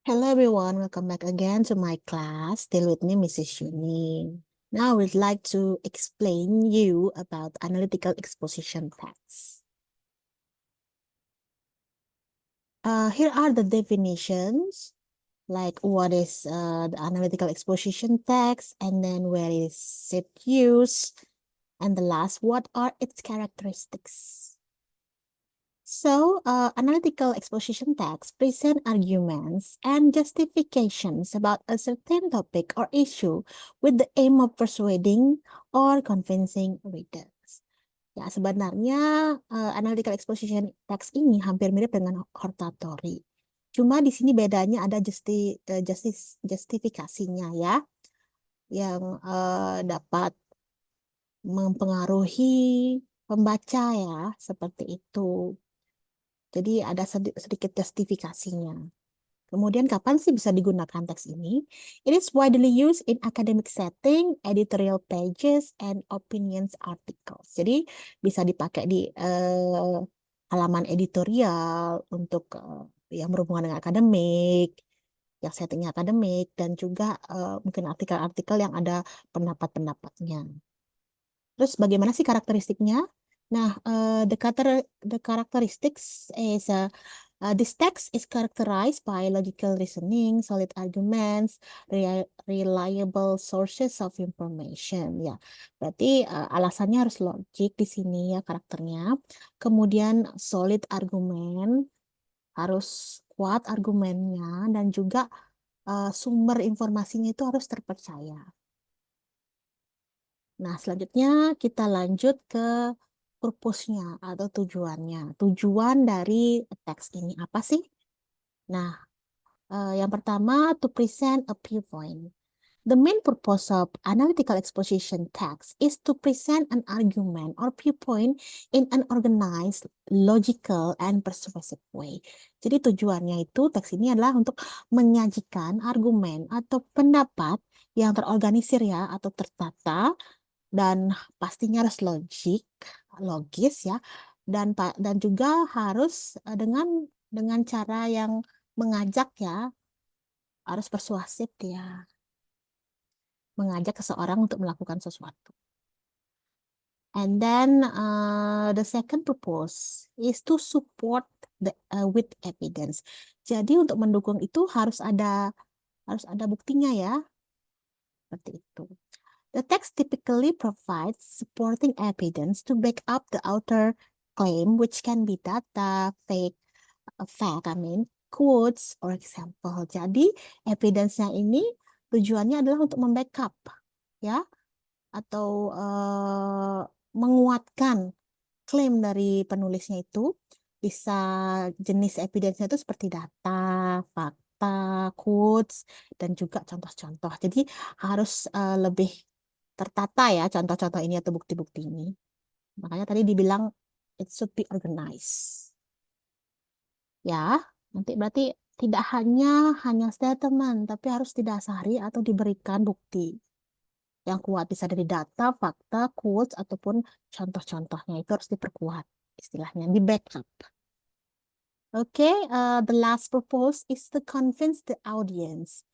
Hello everyone, welcome back again to my class. Still with me, Mrs. Yuni. Now I would like to explain you about analytical exposition text. Here are the definitions, like what is the analytical exposition text, and then where is it used, and the last, what are its characteristics. So, analytical exposition texts present arguments and justifications about a certain topic or issue with the aim of persuading or convincing readers. Ya, sebenarnya analytical exposition text ini hampir mirip dengan hortatory. Cuma di sini bedanya ada justifikasinya ya, yang dapat mempengaruhi pembaca ya, seperti itu. Jadi ada sedikit justifikasinya. Kemudian kapan sih bisa digunakan teks ini? It is widely used in academic setting, editorial pages, and opinions articles. Jadi bisa dipakai di halaman editorial untuk yang berhubungan dengan akademik, yang settingnya akademik, dan juga mungkin artikel-artikel yang ada pendapat-pendapatnya. Terus bagaimana sih karakteristiknya? Nah, the characteristics is this text is characterized by logical reasoning, solid arguments, reliable sources of information. Ya, berarti alasannya harus logik di sini ya karakternya. Kemudian solid argumen, harus kuat argumennya dan juga sumber informasinya itu harus terpercaya. Nah, selanjutnya kita lanjut ke purpose-nya atau tujuannya. Tujuan dari teks ini apa sih? Nah, yang pertama, to present a viewpoint. The main purpose of analytical exposition text is to present an argument or viewpoint in an organized, logical, and persuasive way. Jadi tujuannya itu teks ini adalah untuk menyajikan argumen atau pendapat yang terorganisir ya atau tertata dan pastinya harus logis ya, dan juga harus dengan cara yang mengajak ya, harus persuasif ya, mengajak seseorang untuk melakukan sesuatu. And then the second purpose is to support with evidence. Jadi untuk mendukung itu harus ada buktinya ya, seperti itu. The text typically provides supporting evidence to back up the author claim, which can be data, quotes, or example. Jadi, evidence-nya ini tujuannya adalah untuk membackup, ya, atau menguatkan klaim dari penulisnya itu. Bisa jenis evidence-nya itu seperti data, fakta, quotes, dan juga contoh-contoh. Jadi, harus lebih tertata ya contoh-contoh ini atau bukti-bukti ini. Makanya tadi dibilang it should be organized. Ya, nanti berarti tidak hanya statement, tapi harus didasari atau diberikan bukti yang kuat, bisa dari data, fakta, quotes, ataupun contoh-contohnya itu harus diperkuat, istilahnya di backup. Okay, the last purpose is to convince the audience.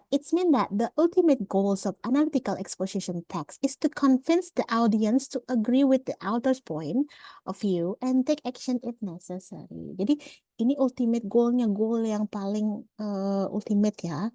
It's mean that the ultimate goals of analytical exposition text is to convince the audience to agree with the author's point of view and take action if necessary. Jadi ini ultimate goalnya, goal yang paling ultimate ya.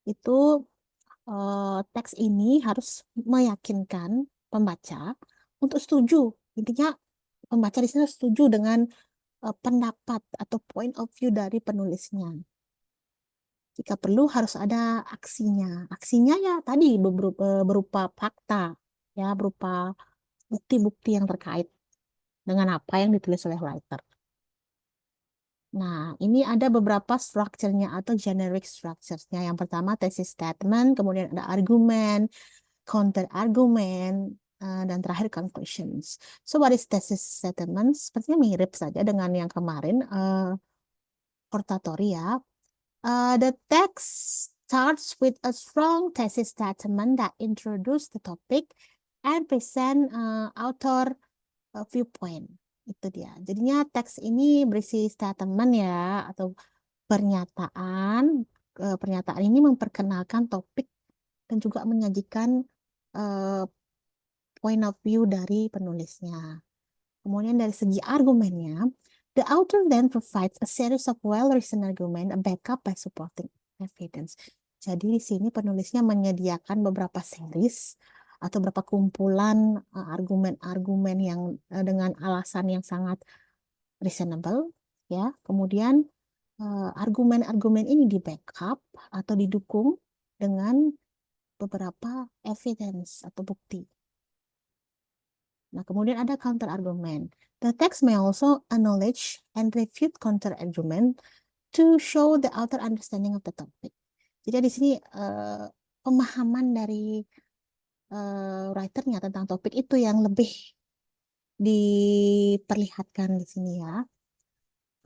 Itu teks ini harus meyakinkan pembaca untuk setuju. Intinya pembaca di sini harus setuju dengan pendapat atau point of view dari penulisnya. Jika perlu harus ada aksinya. Aksinya ya tadi berupa fakta, ya berupa bukti-bukti yang terkait dengan apa yang ditulis oleh writer. Nah, ini ada beberapa structure-nya atau generic structures-nya. Yang pertama thesis statement, kemudian ada argumen, counter argumen, dan terakhir conclusions. So, what is thesis statement? Sepertinya mirip saja dengan yang kemarin, oratory ya. The text starts with a strong thesis statement that introduce the topic and present author viewpoint. Itu dia. Jadinya teks ini berisi statement ya atau pernyataan. Pernyataan ini memperkenalkan topik dan juga menyajikan eh, point of view dari penulisnya. Kemudian dari segi argumennya, the author then provides a series of well-reasoned argument backup by supporting evidence. Jadi di sini penulisnya menyediakan beberapa series atau beberapa kumpulan argumen-argumen yang dengan alasan yang sangat reasonable, ya. Kemudian argumen-argumen ini di backup atau didukung dengan beberapa evidence atau bukti. Nah, kemudian ada counter argument. The text may also acknowledge and refute counter argument to show the author understanding of the topic. Jadi di sini pemahaman dari writernya tentang topik itu yang lebih diperlihatkan di sini ya.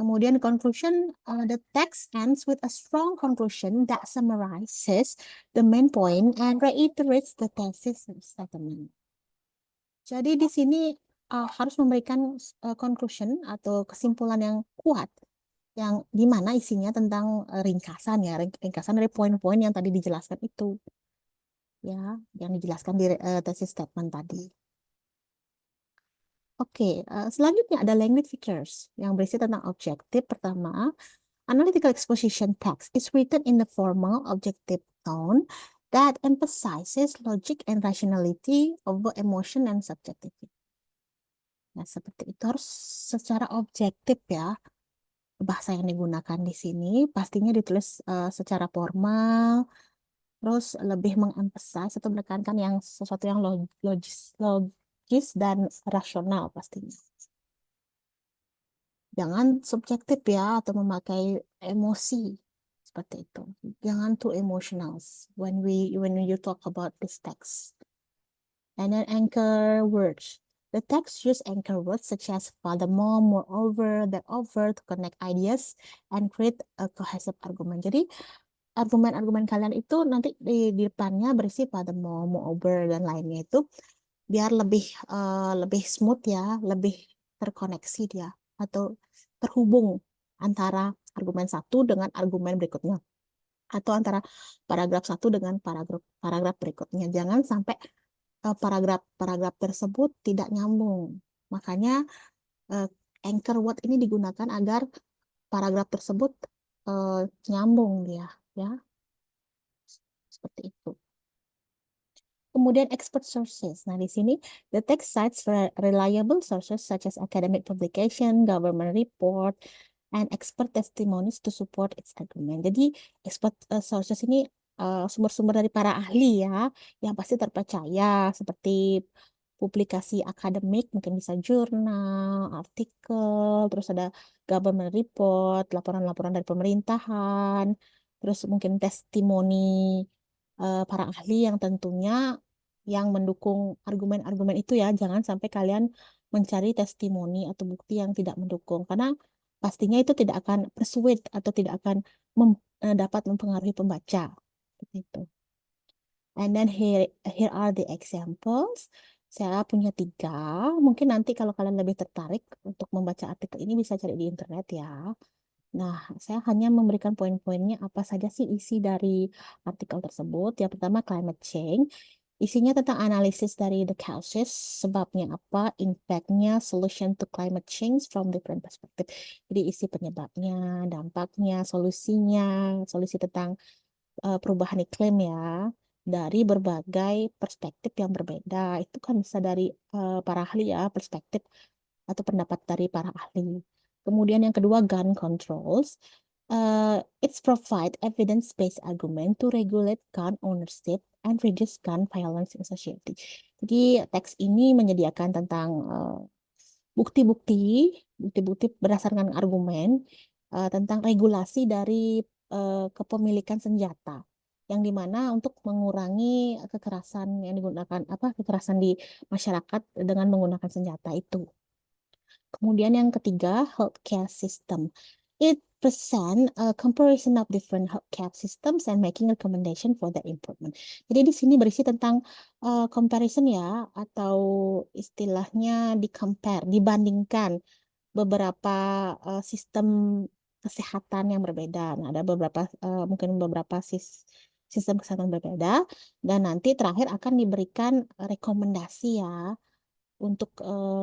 Kemudian conclusion, the text ends with a strong conclusion that summarizes the main point and reiterates the thesis statement. Jadi di sini harus memberikan conclusion atau kesimpulan yang kuat, yang di mana isinya tentang ringkasan ya, ringkasan dari poin-poin yang tadi dijelaskan itu, ya, yang dijelaskan di thesis statement tadi. Oke, selanjutnya ada language features yang berisi tentang objektif. Pertama, analytical exposition text is written in the formal objective tone that emphasizes logic and rationality over emotion and subjectivity. Nah, seperti itu harus secara objektif ya. Bahasa yang digunakan di sini pastinya ditulis secara formal, terus lebih mengemphasize atau menekankan yang sesuatu yang logis dan rasional pastinya. Jangan subjektif ya atau memakai emosi seperti itu. Jangan too emotional when you talk about this text. And then anchor words. The text use anchor words such as furthermore, moreover, over to connect ideas and create a cohesive argument. Jadi argumen-argumen kalian itu nanti di depannya berisi furthermore, moreover dan lainnya itu biar lebih smooth ya, lebih terkoneksi dia atau terhubung antara argumen satu dengan argumen berikutnya atau antara paragraf satu dengan paragraf berikutnya. Jangan sampai paragraf-paragraf tersebut tidak nyambung. Makanya uh, anchor word ini digunakan agar paragraf tersebut nyambung dia, ya, seperti itu. Kemudian expert sources. Nah, di sini the text cites reliable sources such as academic publication, government report, and expert testimonies to support its argument. Jadi expert sources ini sumber-sumber dari para ahli ya, yang pasti terpercaya seperti publikasi akademik, mungkin bisa jurnal, artikel, terus ada government report, laporan-laporan dari pemerintahan, terus mungkin testimoni para ahli yang tentunya yang mendukung argumen-argumen itu ya. Jangan sampai kalian mencari testimoni atau bukti yang tidak mendukung karena pastinya itu tidak akan persuade atau tidak akan dapat mempengaruhi pembaca. Begitu. And then here are the examples. Saya punya 3. Mungkin nanti kalau kalian lebih tertarik untuk membaca artikel ini bisa cari di internet ya. Nah, saya hanya memberikan poin-poinnya apa saja sih isi dari artikel tersebut. Yang pertama, climate change. Isinya tentang analisis dari the causes, sebabnya apa, impact-nya, solution to climate change from different perspective. Jadi isi penyebabnya, dampaknya, solusinya, solusi tentang perubahan iklim ya, dari berbagai perspektif yang berbeda. Itu kan bisa dari para ahli ya, perspektif atau pendapat dari para ahli. Kemudian yang kedua, gun controls. It's provide evidence-based argument to regulate gun ownership and reduce gun violence in society. Jadi teks ini menyediakan tentang bukti-bukti, bukti-bukti berdasarkan argumen tentang regulasi dari kepemilikan senjata, yang dimana untuk mengurangi kekerasan yang digunakan kekerasan di masyarakat dengan menggunakan senjata itu. Kemudian yang ketiga, healthcare system. It present a comparison of different healthcare systems and making recommendation for the improvement. Jadi di sini berisi tentang comparison ya, atau istilahnya di compare, dibandingkan beberapa sistem kesehatan yang berbeda. Nah, ada beberapa mungkin beberapa sistem kesehatan berbeda, dan nanti terakhir akan diberikan rekomendasi ya untuk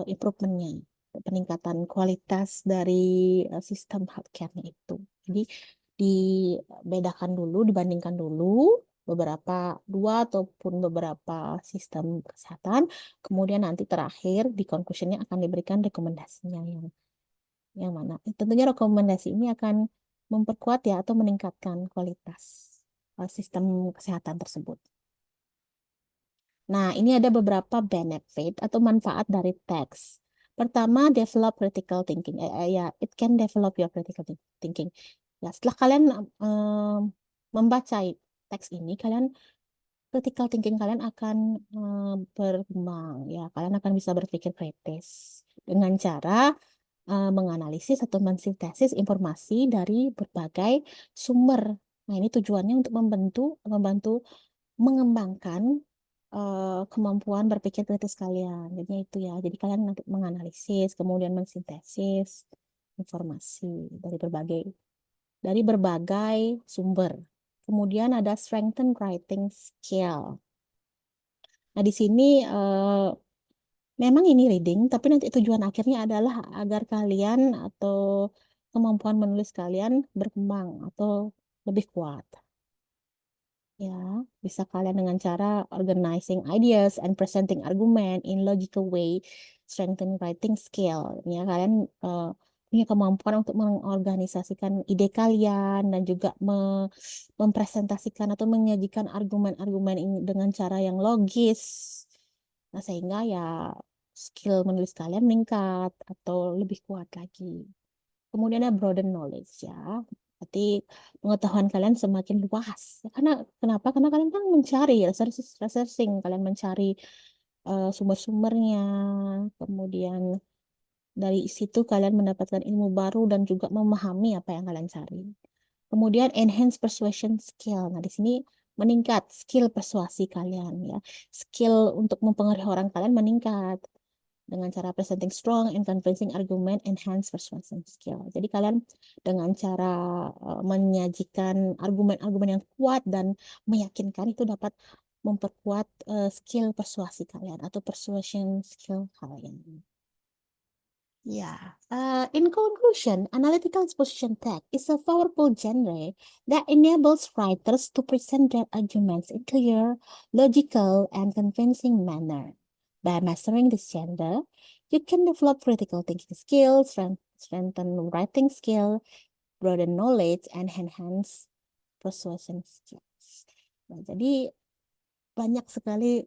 improvementnya, peningkatan kualitas dari sistem healthcare-nya itu. Jadi dibedakan dulu, dibandingkan dulu beberapa dua ataupun beberapa sistem kesehatan, kemudian nanti terakhir di conclusion-nya akan diberikan rekomendasinya yang mana. Tentunya rekomendasi ini akan memperkuat ya atau meningkatkan kualitas sistem kesehatan tersebut. Nah, ini ada beberapa benefit atau manfaat dari teks. Pertama, develop critical thinking. Ya, it can develop your critical thinking. Ya, setelah kalian membaca teks ini, kalian critical thinking kalian akan berkembang. Ya, kalian akan bisa berpikir kritis dengan cara menganalisis atau mensintesis informasi dari berbagai sumber. Nah, ini tujuannya untuk membantu mengembangkan kemampuan berpikir kritis kalian. Jadi itu ya. Jadi kalian nanti menganalisis, kemudian mensintesis informasi dari berbagai sumber. Kemudian ada strengthen writing skill. Nah, di sini memang ini reading, tapi nanti tujuan akhirnya adalah agar kalian atau kemampuan menulis kalian berkembang atau lebih kuat. Ya, bisa kalian dengan cara organizing ideas and presenting argument in logical way, strengthen writing skill. Ya, kalian punya kemampuan untuk mengorganisasikan ide kalian dan juga mempresentasikan atau menyajikan argumen-argumen ini dengan cara yang logis. Nah, sehingga ya skill menulis kalian meningkat atau lebih kuat lagi. Kemudian ada broaden knowledge ya. Berarti pengetahuan kalian semakin luas. Ya, karena kenapa? Karena kalian kan mencari researching, kalian mencari sumber-sumbernya. Kemudian dari situ kalian mendapatkan ilmu baru dan juga memahami apa yang kalian cari. Kemudian enhance persuasion skill. Nah, di sini meningkat skill persuasi kalian ya. Skill untuk mempengaruhi orang kalian meningkat dengan cara presenting strong and convincing argument, enhance persuasion skill. Jadi kalian dengan cara menyajikan argumen-argumen yang kuat dan meyakinkan itu dapat memperkuat skill persuasi kalian atau persuasion skill kalian. Yeah. In conclusion, analytical exposition text is a powerful genre that enables writers to present their arguments in clear, logical, and convincing manner. By mastering this genre, you can develop critical thinking skills, strengthen writing skill, broaden knowledge, and enhance persuasion skills. Nah, jadi banyak sekali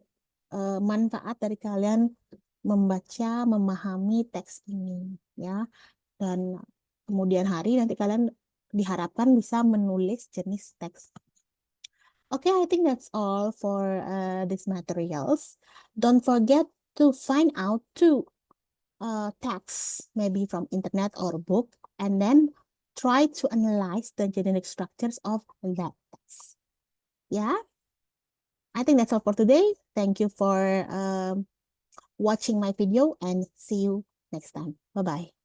manfaat dari kalian membaca, memahami teks ini, ya. Dan kemudian hari nanti kalian diharapkan bisa menulis jenis teks. Okay, I think that's all for these materials. Don't forget to find out two texts, maybe from internet or book, and then try to analyze the generic structures of that text. Yeah, I think that's all for today. Thank you for watching my video and see you next time. Bye-bye.